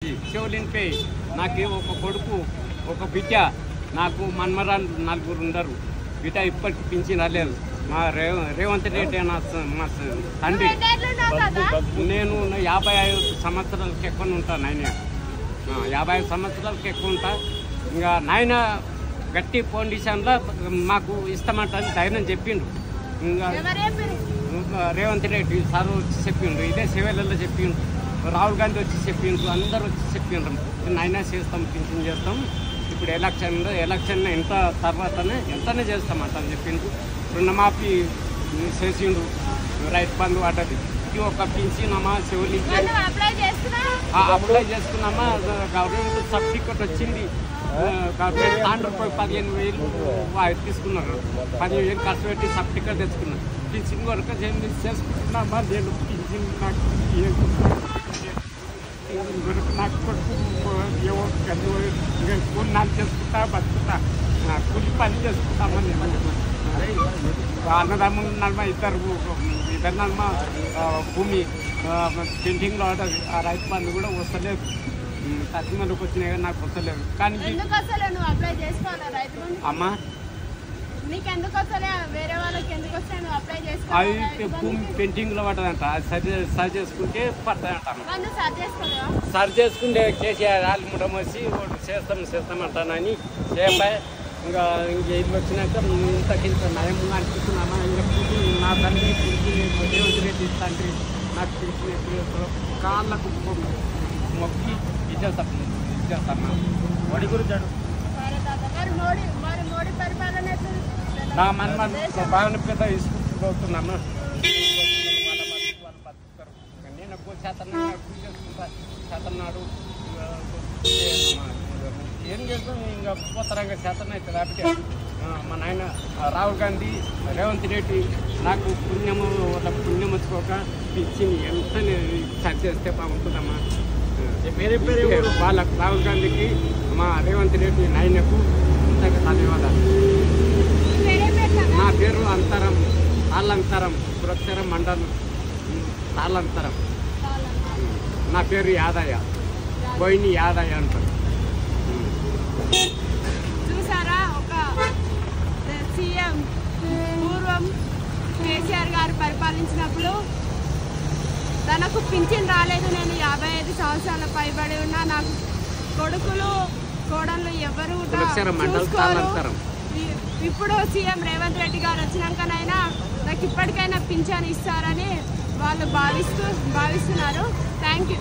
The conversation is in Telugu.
శివలింపై నాకు ఒక కొడుకు ఒక బిడ్డ నాకు మన్మరాలు నలుగురు ఉండరు బిడ్డ ఇప్పటికి పింఛన్ రాలేదు మా రేవంత్ రెడ్డి మా తండ్రి నేను 55 సంవత్సరాలకు ఎక్కువ ఉంటాను నాయన 55 సంవత్సరాలకు ఎక్కువ ఉంటా ఇంకా నాయన గట్టి పొజిషన్లో మాకు ఇస్తామంటారని ధైర్యం చెప్పిండు ఇంకా రేవంత్ రెడ్డి సార్ వచ్చి చెప్పిండు ఇదే సేవలలో చెప్పిండు రాహుల్ గాంధీ వచ్చి చెప్పిండ్రు అందరూ వచ్చి చెప్పిండ్రు నాయన చేస్తాం పింఛన్ చేస్తాం ఇప్పుడు ఎలక్షన్ ఎంత తర్వాతనే ఎంతనే చేస్తామంట అని చెప్పిండ్రు రుణమాఫీ చేసిండు రైతు బంధు పడ్డది ఇది ఒక పింఛన్ అమ్మా శివలించి అప్లై చేసుకున్నామా గవర్నమెంట్ సర్టిఫికెట్ వచ్చింది గవర్నమెంట్ తాండ్రపోయి 15,000 తీసుకున్నారు 15,000 ఖర్చు పెట్టి సర్టిఫికెట్ తెచ్చుకున్నాను పింఛన్ వరకు చేసుకుంటున్నామా నేను పింఛన్ నాకు కూలి చేసుకుంటా బతుకుతా కూలి పని చేసుకుంటామని అన్నదమ్ములు నడమ ఇద్దరు నడమ భూమి పెయింటింగ్లో ఆ రైతు బంధు కూడా వస్తలేదు కస్టమర్లకు వచ్చినాయి కానీ నాకు వస్తలేదు కానీ అమ్మా అది భూమి పెయింటింగ్లో పడ్డదంట అది సరి చేసుకుంటే పడతాయంటాను సరి చేసుకుంటే కేసీఆర్ ఆల్ముడం వచ్చి చేస్తామంటానని చేయబాయ్ ఇంకా ఇల్లు వచ్చినాక ఇంతకింత నయం అనిపిస్తున్నామా ఇంకా నా తండ్రి రేవంత్ రెడ్డి తండ్రి నాకు పిలిచిన కాళ్ళకు మొక్కి ఇచ్చేస్తాను వడి గురించి నా మన భావన పెద్ద ఇసుకుంటున్నామా వాళ్ళు బతుకుతారు నేను చేతన్నాడు ఏం చేస్తాం ఇంకా పోతారంగా చేతన అవుతుంది కాబట్టి మా నాయన రాహుల్ గాంధీ రేవంత్ రెడ్డి నాకు పుణ్యం వచ్చుకోక పిచ్చిని ఎంత సరి చేస్తే బాగుంటుందమ్మా వాళ్ళకు రాహుల్ గాంధీకి మా రేవంత్ రెడ్డి నాయనకు ఇంతగా ధన్యవాదాలు నా పేరు అంతరం తాళ్ళంతరం సురక్షర మండలం తాళ్ళంతరం నా పేరు యాదయ్య బోయిని యాదయ్య అంటారు చూసారా ఒక సీఎం పూర్వం కేసీఆర్ గారు పరిపాలించినప్పుడు తనకు పింఛన్ రాలేదు నేను 55 సంవత్సరాల పైబడి ఉన్నా నాకు కొడుకులు కోడళ్ళు ఎవరు ఇప్పుడు సీఎం రేవంత్ రెడ్డి గారు వచ్చినాకనైనా నాకు ఇప్పటికైనా పింఛన్ ఇస్తారని వాళ్ళు భావిస్తున్నారు థ్యాంక్ యూ